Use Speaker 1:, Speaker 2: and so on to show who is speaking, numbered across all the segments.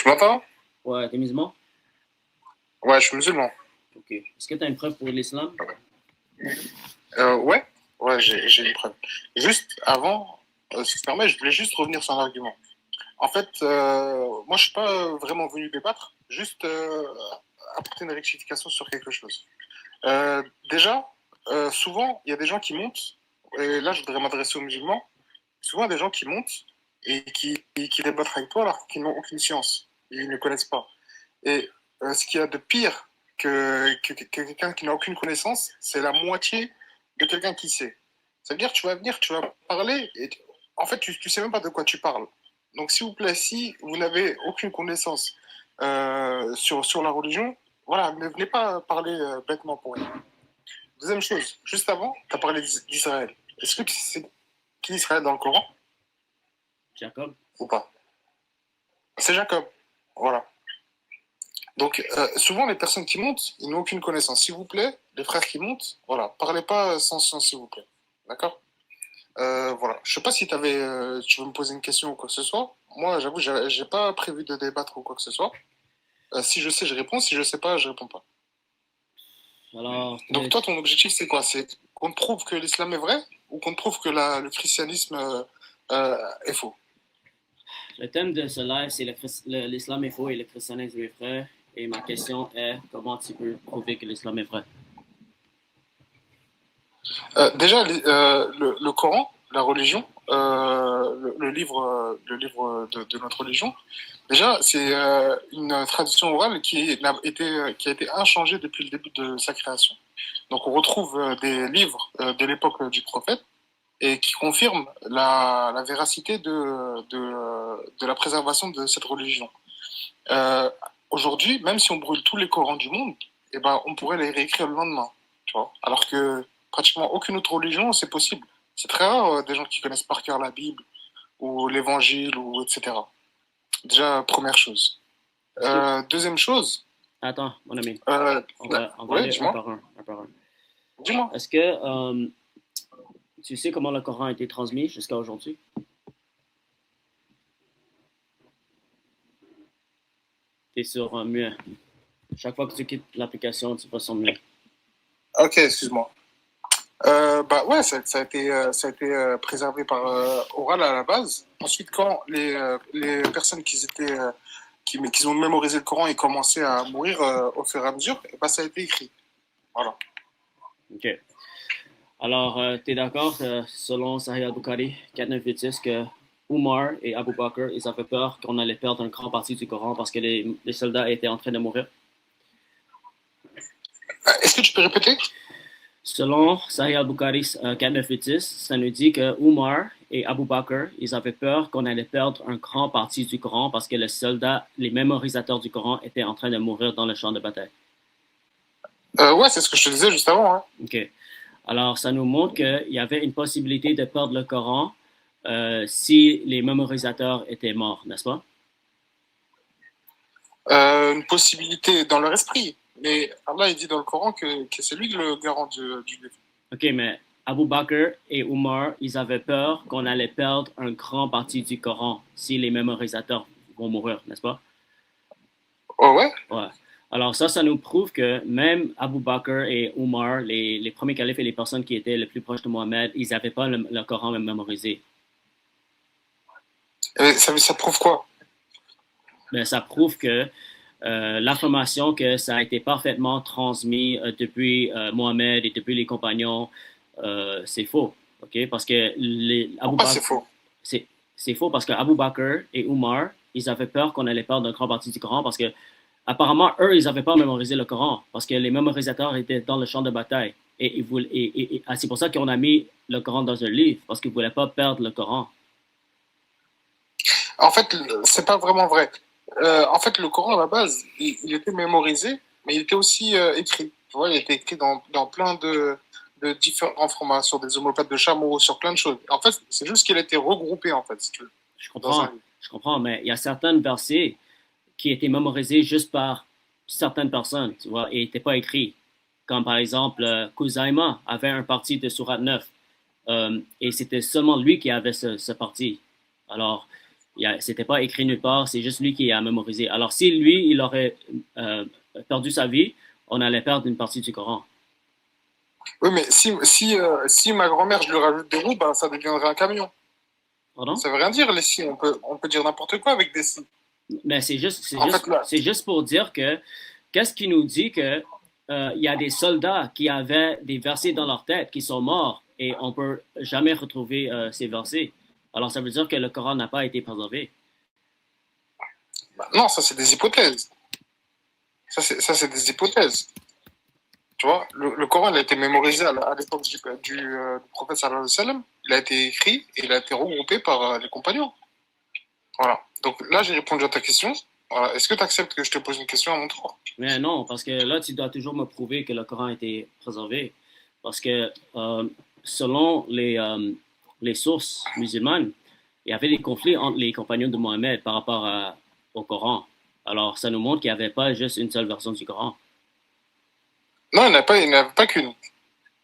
Speaker 1: Tu m'entends?
Speaker 2: Ouais, t'es musulman?
Speaker 1: Ouais, je suis musulman.
Speaker 2: Ok. Est-ce que tu as une preuve pour l'islam?
Speaker 1: Ouais, ouais, j'ai une preuve. Juste avant, si tu permets, je voulais juste revenir sur un argument. En fait, moi, je suis pas vraiment venu débattre, juste apporter une rectification sur quelque chose. Déjà, souvent, il y a des gens qui montent, et là, je voudrais m'adresser aux musulmans, souvent, il y a des gens qui montent qui débattent avec toi alors qu'ils n'ont aucune science. Ils ne connaissent pas. Et ce qu'il y a de pire que quelqu'un qui n'a aucune connaissance, c'est la moitié de quelqu'un qui sait. Ça veut dire que tu vas venir, tu vas parler, et en fait, tu ne sais même pas de quoi tu parles. Donc, s'il vous plaît, si vous n'avez aucune connaissance sur la religion, voilà, ne venez pas parler bêtement pour rien. Deuxième chose, juste avant, tu as parlé d'Israël. Est-ce que tu sais qui est Israël dans le Coran
Speaker 2: Jacob?
Speaker 1: ou pas? C'est Jacob. Voilà. Donc, souvent, les personnes qui montent, ils n'ont aucune connaissance. S'il vous plaît, les frères qui montent, voilà, parlez pas sans science, s'il vous plaît. D'accord. Voilà. Je sais pas si tu veux me poser une question ou quoi que ce soit. Moi, j'avoue, j'ai pas prévu de débattre ou quoi que ce soit. Si je sais, je réponds. Si je sais pas, je réponds pas.
Speaker 2: Alors,
Speaker 1: Donc, toi, ton objectif, c'est quoi? C'est qu'on te prouve que l'islam est vrai ou qu'on te prouve que le christianisme est faux?
Speaker 2: le thème de ce live, c'est l'islam est faux et le christianisme est vrai. Et ma question est, comment tu peux prouver que l'islam est vrai?
Speaker 1: Déjà, le Coran, la religion, le livre de notre religion, déjà, c'est une tradition orale qui a été inchangée depuis le début de sa création. Donc, on retrouve des livres de l'époque du prophète et qui confirment la véracité de la préservation de cette religion. Euh, Aujourd'hui, même si on brûle tous les Corans du monde, eh ben, on pourrait les réécrire le lendemain. Tu vois. Alors que pratiquement aucune autre religion, c'est possible. C'est très rare des gens qui connaissent par cœur la Bible ou l'Évangile ou etc. Déjà, première chose.
Speaker 2: Que...
Speaker 1: Deuxième chose,
Speaker 2: Attends, mon ami,
Speaker 1: euh,
Speaker 2: on va
Speaker 1: ouais,
Speaker 2: aller un
Speaker 1: dis-moi,
Speaker 2: par un, un par un.
Speaker 1: dis-moi.
Speaker 2: Est-ce que tu sais comment le Coran a été transmis jusqu'à aujourd'hui? Tu es sur un muet. Chaque fois que tu quittes l'application, tu vas sur muet.
Speaker 1: Ok, excuse-moi. Bah ouais, ça a été préservé par oral à la base. Ensuite, quand les personnes qui ont mémorisé le Coran et commencé à mourir au fur et à mesure, et bah, ça a été écrit. Voilà.
Speaker 2: Ok. Alors, tu es d'accord, selon Sahih al-Bukhari, 498, que Umar et Abu Bakr, ils avaient peur qu'on allait perdre une grande partie du Coran parce que les soldats étaient en train de mourir?
Speaker 1: Est-ce que tu peux répéter?
Speaker 2: Selon Sahih al-Bukhari 498, ça nous dit que Umar et Abu Bakr, ils avaient peur qu'on allait perdre une grande partie du Coran parce que les soldats, les mémorisateurs du Coran étaient en train de mourir dans le champ de bataille.
Speaker 1: Ouais, c'est ce que je te disais juste avant. Hein.
Speaker 2: Ok. Alors, ça nous montre qu'il y avait une possibilité de perdre le Coran si les mémorisateurs étaient morts, n'est-ce pas?
Speaker 1: Une possibilité dans leur esprit. Mais Allah, il dit dans le Coran que c'est lui le garant du livre.
Speaker 2: Ok, mais Abu Bakr et Umar, ils avaient peur qu'on allait perdre une grande partie du Coran si les mémorisateurs vont mourir, n'est-ce pas?
Speaker 1: Oh ouais?
Speaker 2: Ouais. Alors ça nous prouve que même Abu Bakr et Umar, les premiers califes et les personnes qui étaient les plus proches de Mohammed, ils n'avaient pas le Coran mémorisé.
Speaker 1: Ça prouve quoi?
Speaker 2: Mais ça prouve que l'information que ça a été parfaitement transmis depuis Mohammed et depuis les compagnons, c'est faux. Ok. Parce que Abu
Speaker 1: Pourquoi c'est
Speaker 2: Bakr,
Speaker 1: faux?
Speaker 2: c'est, c'est faux parce que Abu Bakr et Umar, ils avaient peur qu'on allait perdre une grande partie du Coran parce que apparemment, eux, ils n'avaient pas mémorisé le Coran parce que les mémorisateurs étaient dans le champ de bataille. Et, c'est pour ça qu'on a mis le Coran dans un livre parce qu'ils ne voulaient pas perdre le Coran.
Speaker 1: En fait, c'est pas vraiment vrai. En fait, le Coran, à la base, il était mémorisé, mais il était aussi écrit. Tu vois, il était écrit dans plein de différents formats, sur des omoplates de chameau, sur plein de choses. En fait, c'est juste qu'il a été regroupé, en fait, si tu veux, dans un livre.
Speaker 2: Je comprends, mais il y a certains versets qui étaient mémorisés juste par certaines personnes, tu vois, et n'étaient pas écrits. Comme par exemple, Kuzaima avait un parti de Surat 9, et c'était seulement lui qui avait ce parti. Alors, C'était pas écrit nulle part, c'est juste lui qui a mémorisé. Alors, si lui, il aurait euh, perdu sa vie, on allait perdre une partie du Coran.
Speaker 1: Oui, mais si ma grand-mère, je lui rajoute des roues, ben, ça deviendrait un camion.
Speaker 2: Pardon?
Speaker 1: Ça veut rien dire, les si. On peut dire n'importe quoi avec des si.
Speaker 2: Mais
Speaker 1: En fait, là,
Speaker 2: c'est juste pour dire que qu'est-ce qui nous dit que il y a des soldats qui avaient des versets dans leur tête qui sont morts et on peut jamais retrouver ces versets. Alors ça veut dire que le Coran n'a pas été préservé.
Speaker 1: bah, non, ça, c'est des hypothèses. Ça, c'est des hypothèses. Tu vois, le Coran, il a été mémorisé à l'époque du prophète sallallahu alayhi wa sallam. Il a été écrit et il a été regroupé par les compagnons. Voilà. Donc là, j'ai répondu à ta question. Voilà. Est-ce que tu acceptes que je te pose une question à mon tour?
Speaker 2: Mais non, parce que là, tu dois toujours me prouver que le Coran a été préservé. Parce que selon les sources musulmanes, il y avait des conflits entre les compagnons de Mohammed par rapport au Coran. Alors, ça nous montre qu'il n'y avait pas juste une seule version du Coran.
Speaker 1: Non, il n'y en avait pas qu'une.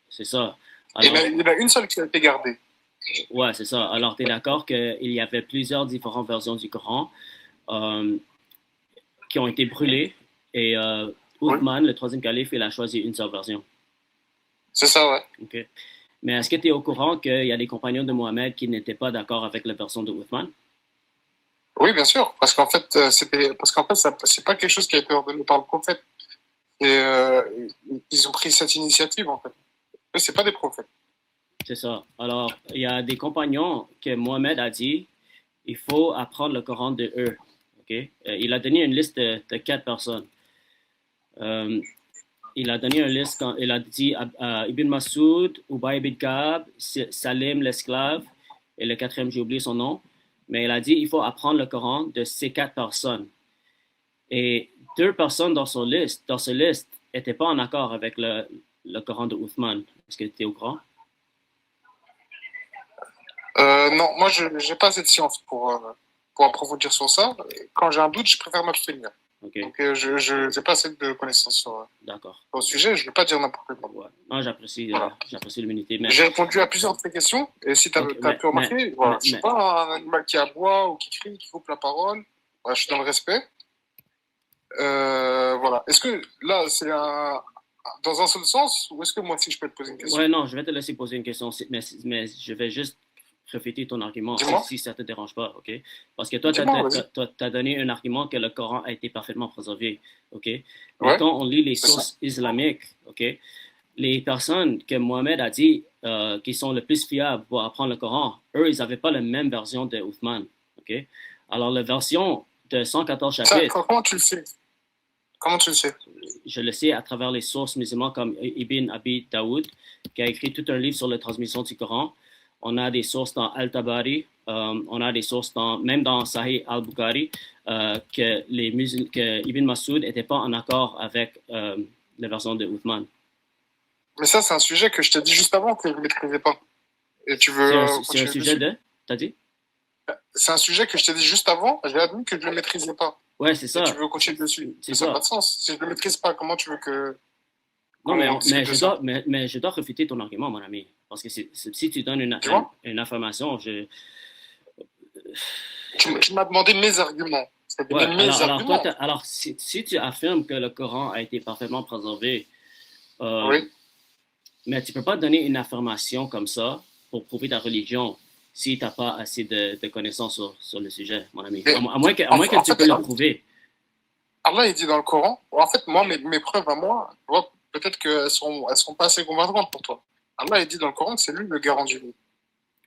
Speaker 2: C'est ça.
Speaker 1: Il y en a une seule qui a été gardée.
Speaker 2: Ouais, c'est ça. Alors, tu es d'accord qu'il y avait plusieurs différentes versions du Coran euh, qui ont été brûlées et
Speaker 1: Oui,
Speaker 2: Uthman, le troisième calife, il a choisi une seule version.
Speaker 1: c'est ça, ouais.
Speaker 2: OK. Mais est-ce que tu es au courant qu'il y a des compagnons de Mohammed qui n'étaient pas d'accord avec la version de Uthman?
Speaker 1: Oui, bien sûr, parce qu'en fait, c'est pas quelque chose qui a été ordonné par le prophète. Et ils ont pris cette initiative, en fait. Eux, c'est pas des prophètes.
Speaker 2: C'est ça. Alors, il y a des compagnons que Mohammed a dit, il faut apprendre le Coran de eux. OK? Il a donné une liste de 4 personnes. Euh, il a donné une liste, il a dit Ibn Masoud, Ubay ibn Ka'b, Salim l'esclave, et le quatrième, j'ai oublié son nom, mais il a dit il faut apprendre le Coran de ces 4 personnes. Et 2 personnes dans ce liste, n'étaient pas en accord avec le Coran de Uthman. Est-ce que tu es au courant?
Speaker 1: Non, moi, je n'ai pas cette science pour approfondir sur ça. Quand j'ai un doute, je préfère m'abstenir.
Speaker 2: OK,
Speaker 1: Donc, je n'ai pas assez de connaissances
Speaker 2: d'accord.
Speaker 1: sur le sujet. Je ne vais pas dire n'importe quoi.
Speaker 2: Ouais. Non,
Speaker 1: Voilà.
Speaker 2: j'apprécie l'humilité. Mais,
Speaker 1: J'ai répondu à plusieurs de tes questions. Et si tu
Speaker 2: OK,
Speaker 1: as pu remarquer, voilà, je ne suis
Speaker 2: mais,
Speaker 1: pas un animal qui aboie ou qui crie, qui coupe la parole. Voilà, je suis dans le respect. Voilà. Est-ce que là, dans un seul sens ou est-ce que moi aussi je peux te poser une question?
Speaker 2: ouais, non, je vais te laisser poser une question, mais je vais juste réfuter ton argument
Speaker 1: Dis-moi.
Speaker 2: si ça ne te dérange pas, OK? Parce que toi, tu
Speaker 1: Dis-moi, vas-y.
Speaker 2: as donné un argument que le Coran a été parfaitement préservé, OK? Mais
Speaker 1: Ouais,
Speaker 2: quand on lit les
Speaker 1: c'est ça.
Speaker 2: sources islamiques, OK, les personnes que Mohamed a dit qui sont le plus fiables pour apprendre le Coran, eux, ils n'avaient pas la même version de Uthman, OK? Alors, la version de 114
Speaker 1: Ça,
Speaker 2: chapitres,
Speaker 1: comment tu le sais? Comment tu le sais?
Speaker 2: je le sais à travers les sources musulmanes comme Ibn Abi Daoud, qui a écrit tout un livre sur la transmission du Coran. On a des sources dans Al-Tabari, on a des sources même dans Sahih al-Bukhari, que Ibn Masoud n'était pas en accord avec la version de Uthman.
Speaker 1: Mais ça, c'est un sujet que je t'ai dit juste avant que je ne maîtrisais pas. Et tu veux
Speaker 2: C'est un
Speaker 1: continuer
Speaker 2: sujet
Speaker 1: dessus?
Speaker 2: de, t'as dit?
Speaker 1: C'est un sujet que je t'ai dit juste avant, j'ai admis que je ne le maîtrisais pas.
Speaker 2: Ouais, c'est
Speaker 1: Et tu
Speaker 2: ça,
Speaker 1: veux continuer dessus.
Speaker 2: c'est
Speaker 1: Mais ça n'a pas
Speaker 2: ça.
Speaker 1: de sens. Si je ne le maîtrise pas, comment tu veux
Speaker 2: Non, mais,
Speaker 1: qu'on discute de ça?
Speaker 2: mais je dois réfuter ton argument, mon ami. Parce que si tu donnes
Speaker 1: Tu vois?
Speaker 2: une information,
Speaker 1: Tu m'as demandé mes arguments. C'est-à-dire
Speaker 2: ouais,
Speaker 1: mes
Speaker 2: alors, toi,
Speaker 1: arguments.
Speaker 2: si tu affirmes que le Coran a été parfaitement préservé, euh,
Speaker 1: Oui.
Speaker 2: mais tu peux pas donner une affirmation comme ça pour prouver ta religion si tu n'as pas assez de connaissances sur le sujet, mon ami.
Speaker 1: Mais,
Speaker 2: À moins que
Speaker 1: en
Speaker 2: tu
Speaker 1: fait,
Speaker 2: peux le prouver.
Speaker 1: Allah, il dit dans le Coran, en fait, moi, mes preuves à moi, tu vois, peut-être qu'elles seront pas assez convaincantes pour toi. Allah, il dit dans le Coran que c'est lui le garant du livre.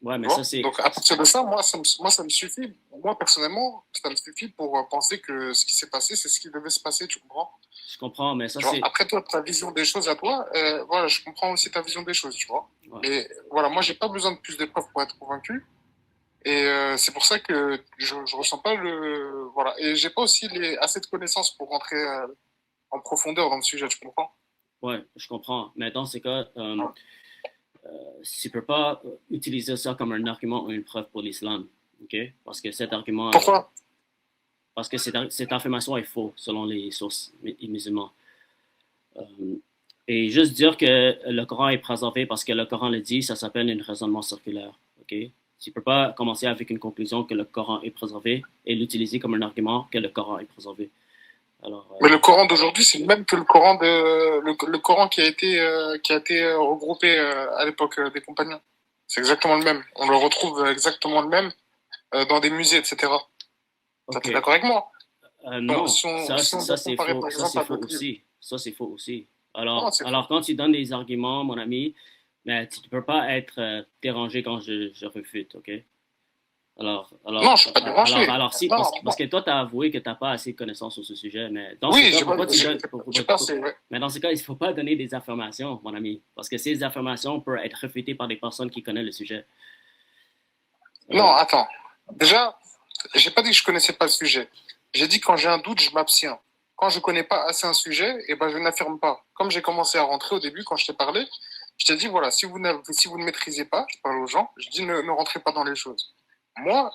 Speaker 2: Ouais,
Speaker 1: Tu
Speaker 2: mais ça,
Speaker 1: vois?
Speaker 2: c'est.
Speaker 1: Donc, à partir de ça, moi, ça me suffit. Moi, personnellement, ça me suffit pour penser que ce qui s'est passé, c'est ce qui devait se passer, tu comprends?
Speaker 2: Je comprends, mais ça,
Speaker 1: Tu vois?
Speaker 2: c'est.
Speaker 1: Après, toi, ta vision des choses à toi, voilà, je comprends aussi ta vision des choses, tu vois?
Speaker 2: Ouais.
Speaker 1: Mais voilà, moi, j'ai pas besoin de plus de preuves pour être convaincu. Et c'est pour ça que je ressens pas le. Voilà. Et j'ai pas aussi assez de connaissances pour rentrer en profondeur dans le sujet, tu comprends?
Speaker 2: Ouais, je comprends. Mais dans ces cas, tu ne peux pas utiliser ça comme un argument ou une preuve pour l'islam. OK? Parce que cet argument,
Speaker 1: Pourquoi?
Speaker 2: parce que cette affirmation est faux selon les sources musulmanes. Euh, et juste dire que le Coran est préservé parce que le Coran le dit, ça s'appelle un raisonnement circulaire. OK? Tu peux pas commencer avec une conclusion que le Coran est préservé et l'utiliser comme un argument que le Coran est préservé. Alors,
Speaker 1: Mais le Coran d'aujourd'hui, c'est le même que le Coran qui a été regroupé à l'époque des compagnons. C'est exactement le même. On le retrouve exactement le même dans des musées, etc. Ça, t'es
Speaker 2: ok.
Speaker 1: d'accord avec moi? Donc,
Speaker 2: Non,
Speaker 1: si on
Speaker 2: ça
Speaker 1: doit
Speaker 2: c'est
Speaker 1: comparer,
Speaker 2: faux,
Speaker 1: par
Speaker 2: ça
Speaker 1: exemple,
Speaker 2: c'est
Speaker 1: à
Speaker 2: faux
Speaker 1: d'autres livres.
Speaker 2: aussi. Ça c'est faux aussi.
Speaker 1: Non, c'est faux.
Speaker 2: Alors quand tu donnes des arguments, mon ami, mais tu ne peux pas être dérangé quand je refute, ok?
Speaker 1: Non, je suis pas dérangé.
Speaker 2: Alors, si,
Speaker 1: Non,
Speaker 2: parce
Speaker 1: non.
Speaker 2: que toi, tu as avoué que tu n'as pas assez de connaissances sur ce sujet, mais dans ce
Speaker 1: Oui,
Speaker 2: cas, pourquoi tu donnes,
Speaker 1: j'ai pas, ouais.
Speaker 2: mais dans ce cas, il ne faut pas donner des affirmations, mon ami, parce que ces affirmations peuvent être réfutées par des personnes qui connaissent le sujet.
Speaker 1: Non,
Speaker 2: Alors,
Speaker 1: attends. Déjà, j'ai pas dit que je connaissais pas le sujet. J'ai dit quand j'ai un doute, je m'abstiens. Quand je connais pas assez un sujet, eh ben, je n'affirme pas. Comme j'ai commencé à rentrer au début, quand je t'ai parlé, je t'ai dit, voilà, si vous ne maîtrisez pas, je parle aux gens, je dis ne rentrez pas dans les choses. Moi,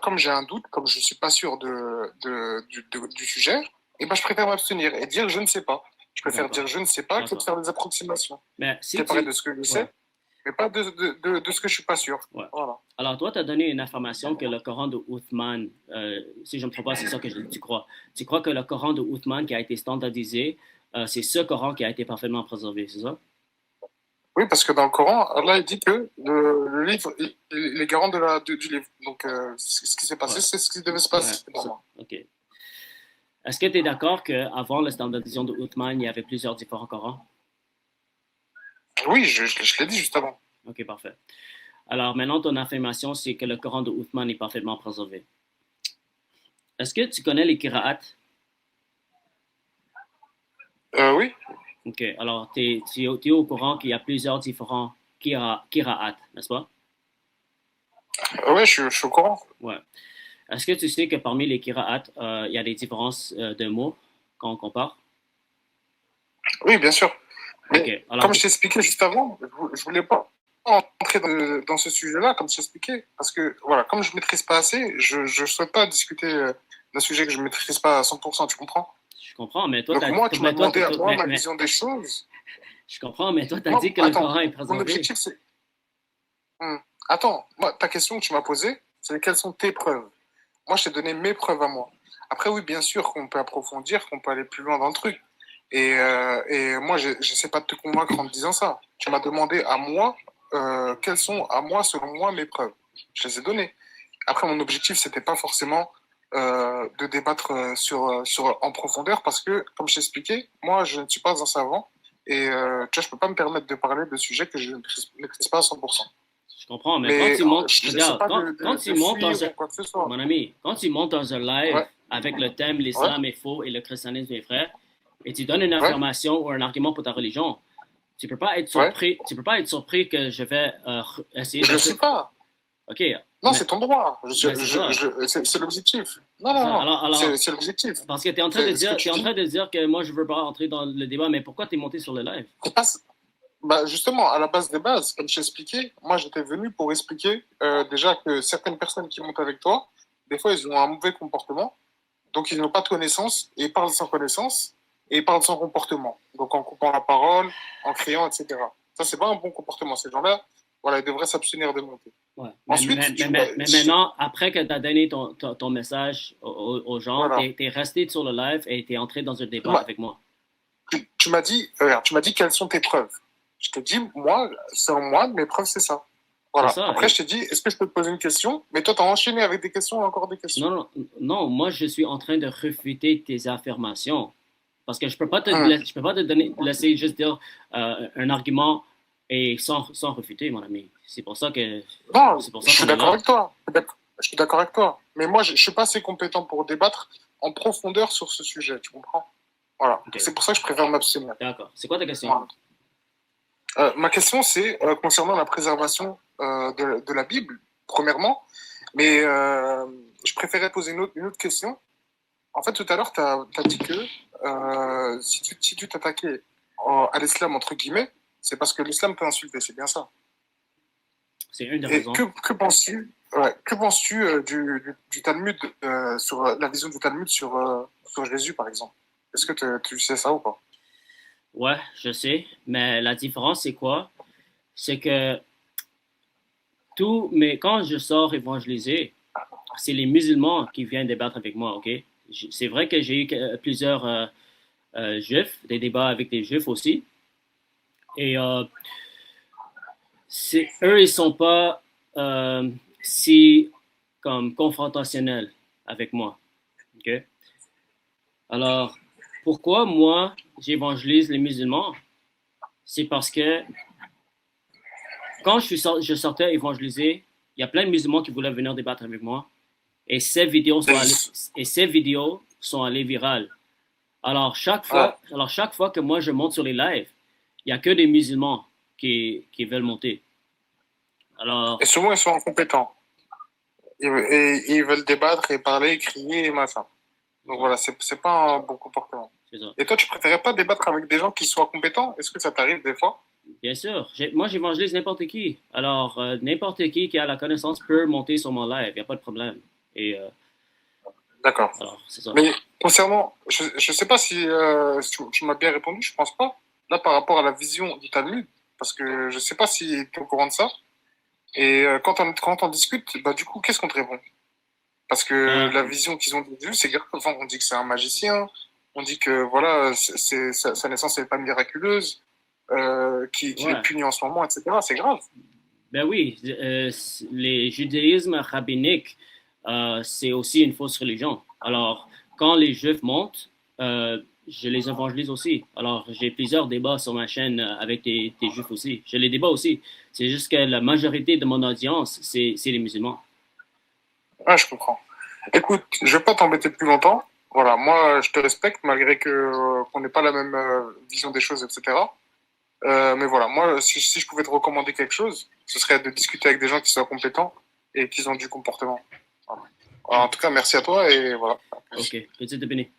Speaker 1: comme j'ai un doute, comme je suis pas sûr du sujet, eh ben, je préfère m'abstenir et dire je ne sais pas. Je préfère
Speaker 2: d'accord,
Speaker 1: dire je ne sais pas que de
Speaker 2: d'accord.
Speaker 1: faire des approximations.
Speaker 2: Mais
Speaker 1: Je
Speaker 2: si
Speaker 1: t'ai parlé
Speaker 2: tu,
Speaker 1: de ce que je
Speaker 2: ouais,
Speaker 1: sais, mais pas de ce que je suis pas sûr.
Speaker 2: ouais.
Speaker 1: Voilà.
Speaker 2: Alors, toi, tu as donné une information que le Coran de Uthman, si je ne me trompe pas, c'est ça que tu crois. Tu crois que le Coran de Uthman qui a été standardisé, c'est ce Coran qui a été parfaitement préservé, c'est ça?
Speaker 1: Oui, parce que dans le Coran, Allah il dit que le livre, il est garant du livre. Donc, ce qui s'est
Speaker 2: Ouais,
Speaker 1: passé, c'est ce qui devait se
Speaker 2: ouais,
Speaker 1: passer pour moi.
Speaker 2: ok. Est-ce que tu es d'accord qu'avant la standardisation de Uthman, il y avait plusieurs différents Corans?
Speaker 1: Oui, je l'ai dit juste avant.
Speaker 2: Ok, parfait. Alors, maintenant, ton affirmation, c'est que le Coran de Uthman est parfaitement préservé. Est-ce que tu connais les Qira'at?
Speaker 1: Oui,
Speaker 2: Ok, alors, tu es au courant qu'il y a plusieurs différents Qira'at, n'est-ce pas?
Speaker 1: ouais, je suis au courant.
Speaker 2: Ouais. Est-ce que tu sais que parmi les Qira'at, il y a des différences de mots quand on compare?
Speaker 1: Oui, bien sûr.
Speaker 2: Ok,
Speaker 1: Mais
Speaker 2: alors,
Speaker 1: comme je t'ai expliqué juste avant, je voulais pas entrer dans ce sujet-là, comme je t'ai expliqué, parce que voilà, comme je maîtrise pas assez, je souhaite pas discuter d'un sujet que je maîtrise pas à 100%, tu comprends?
Speaker 2: je comprends, mais toi,
Speaker 1: Donc moi, tu m'as demandé à moi ma vision des choses.
Speaker 2: je comprends, mais toi, tu as
Speaker 1: Moi,
Speaker 2: dit que le
Speaker 1: attends,
Speaker 2: Coran est
Speaker 1: mon
Speaker 2: préservé.
Speaker 1: objectif, c'est Attends, moi, ta question que tu m'as posée, c'est quelles sont tes preuves? Moi, je t'ai donné mes preuves à moi. Après, oui, bien sûr qu'on peut approfondir, qu'on peut aller plus loin dans le truc. Et moi, je n'essaie pas de te convaincre en te disant ça. Tu m'as demandé à moi, quelles sont, à moi, selon moi, mes preuves. Je les ai données. Après, mon objectif, c'était pas forcément de débattre en profondeur parce que, comme je t'ai expliqué, moi, je ne suis pas un savant et tu vois, je peux pas me permettre de parler de sujets que je ne maîtrise pas à 100%.
Speaker 2: Je comprends, mais quand
Speaker 1: Mais
Speaker 2: tu montes,
Speaker 1: je ne sais
Speaker 2: regarde,
Speaker 1: pas
Speaker 2: quand tu
Speaker 1: de
Speaker 2: montes
Speaker 1: fuir
Speaker 2: dans un,
Speaker 1: ou quoi que ce soit.
Speaker 2: mon ami, quand tu montes dans un live
Speaker 1: Ouais,
Speaker 2: avec le thème
Speaker 1: ouais,
Speaker 2: l'islam est faux et le christianisme est vrai, et tu donnes une
Speaker 1: ouais,
Speaker 2: affirmation ou un argument pour ta religion,
Speaker 1: ouais.
Speaker 2: tu peux pas être surpris que je vais essayer
Speaker 1: Je
Speaker 2: de,
Speaker 1: ne sais pas.
Speaker 2: ok,
Speaker 1: Non, c'est ton droit.
Speaker 2: mais c'est ça,
Speaker 1: C'est l'objectif. Non,
Speaker 2: c'est
Speaker 1: non,
Speaker 2: ça.
Speaker 1: non.
Speaker 2: Alors,
Speaker 1: C'est l'objectif.
Speaker 2: parce que tu es en train de
Speaker 1: C'est ce que
Speaker 2: dire,
Speaker 1: tu
Speaker 2: t'es en
Speaker 1: dis.
Speaker 2: train de dire que moi je veux pas entrer dans le débat, mais pourquoi tu es monté sur le live?
Speaker 1: C'est pas, bah, justement, à la base des bases, comme j'ai expliqué, moi j'étais venu pour expliquer déjà que certaines personnes qui montent avec toi, des fois ils ont un mauvais comportement, donc ils n'ont pas de connaissances, et ils parlent sans connaissance, et ils parlent sans comportement. Donc en coupant la parole, en criant, etc. Ça, c'est pas un bon comportement. Ces gens-là, voilà, ils devraient s'abstenir de monter.
Speaker 2: Ouais.
Speaker 1: Ensuite,
Speaker 2: Mais maintenant, après que tu as donné ton message aux gens,
Speaker 1: voilà.
Speaker 2: tu es resté sur le live et tu es entré dans un
Speaker 1: Tu
Speaker 2: débat
Speaker 1: m'as
Speaker 2: avec moi.
Speaker 1: tu m'as dit, regarde, tu m'as dit quelles sont tes preuves. Je te dis, moi, selon moi, mes preuves, c'est ça.
Speaker 2: C'est
Speaker 1: Voilà.
Speaker 2: ça.
Speaker 1: Après, je t'ai dit, est-ce que je peux te poser une question? Mais toi, tu as enchaîné avec des questions, encore des questions.
Speaker 2: Non, non, non, moi, je suis en train de refuter tes affirmations. Parce que
Speaker 1: Hum.
Speaker 2: je peux pas te laisser juste dire un argument et sans refuter, mon ami.
Speaker 1: Non,
Speaker 2: C'est pour
Speaker 1: je
Speaker 2: ça
Speaker 1: suis
Speaker 2: qu'on est
Speaker 1: d'accord
Speaker 2: là.
Speaker 1: avec toi. Je suis d'accord avec toi. Mais moi, je ne suis pas assez compétent pour débattre en profondeur sur ce sujet, tu comprends? Voilà.
Speaker 2: Ok,
Speaker 1: C'est pour ça que je préfère m'abstenir.
Speaker 2: d'accord. C'est quoi ta question?
Speaker 1: Voilà. Ma question, c'est concernant la préservation de la Bible, premièrement. Mais je préférais poser une autre question. En fait, tout à l'heure, tu as dit que si tu t'attaquais à l'islam, entre guillemets, c'est parce que l'islam peut insulter, c'est bien ça.
Speaker 2: C'est une des
Speaker 1: Et
Speaker 2: raisons.
Speaker 1: que penses-tu du Talmud, sur la vision du Talmud sur Jésus, par exemple? Est-ce que tu sais ça ou pas?
Speaker 2: Ouais, je sais. Mais la différence, c'est quoi? C'est que mais quand je sors évangéliser, c'est les musulmans qui viennent débattre avec moi, ok? C'est vrai que j'ai eu plusieurs juifs, des débats avec des juifs aussi, et eux, ils sont pas si comme confrontationnels avec moi, ok? Alors, pourquoi moi j'évangélise les musulmans? C'est parce que quand je sortais évangéliser, il y a plein de musulmans qui voulaient venir débattre avec moi. Et ces vidéos sont allées virales.
Speaker 1: Ah.
Speaker 2: Alors chaque fois que moi je monte sur les lives, il n'y a que des musulmans qui veulent monter.
Speaker 1: Et
Speaker 2: Alors,
Speaker 1: souvent, ils sont incompétents. Et ils veulent débattre et parler, crier et machin.
Speaker 2: c'est
Speaker 1: Donc
Speaker 2: ça,
Speaker 1: voilà, c'est pas un bon comportement.
Speaker 2: c'est ça.
Speaker 1: Et toi, tu préférais pas débattre avec des gens qui soient compétents? Est-ce que ça t'arrive des fois?
Speaker 2: Bien sûr, moi j'évangélise n'importe qui. Alors, n'importe qui a la connaissance peut monter sur mon live, il n'y a pas de problème. Et
Speaker 1: D'accord.
Speaker 2: alors, c'est ça.
Speaker 1: Mais concernant, je sais pas si tu m'as bien répondu, je pense pas. Là, par rapport à la vision du Talmud, parce que je sais pas si tu es au courant de ça. Et quand on discute, bah, du coup, qu'est-ce qu'on te répond? Parce que
Speaker 2: Euh,
Speaker 1: la vision qu'ils ont de Dieu, c'est grave. Enfin, on dit que c'est un magicien, on dit que voilà, sa naissance n'est pas miraculeuse, qu'il est
Speaker 2: ouais.
Speaker 1: puni en ce moment, etc. C'est grave.
Speaker 2: Ben oui, les judaïsmes rabbiniques, c'est aussi une fausse religion. Alors, quand les Juifs montent, je les évangélise aussi. Alors, j'ai plusieurs débats sur ma chaîne avec des Juifs aussi. Je les débats aussi. C'est juste que la majorité de mon audience, c'est les musulmans.
Speaker 1: Ouais, je comprends. Écoute, je vais pas t'embêter plus longtemps. Voilà, moi, je te respecte malgré que qu'on n'ait pas la même vision des choses, etc. Mais voilà, moi, si je pouvais te recommander quelque chose, ce serait de discuter avec des gens qui soient compétents et qui ont du comportement. Voilà. Alors, en
Speaker 2: Hmm.
Speaker 1: tout cas, merci à toi et voilà. À
Speaker 2: Ok,
Speaker 1: plus.
Speaker 2: petit de béni.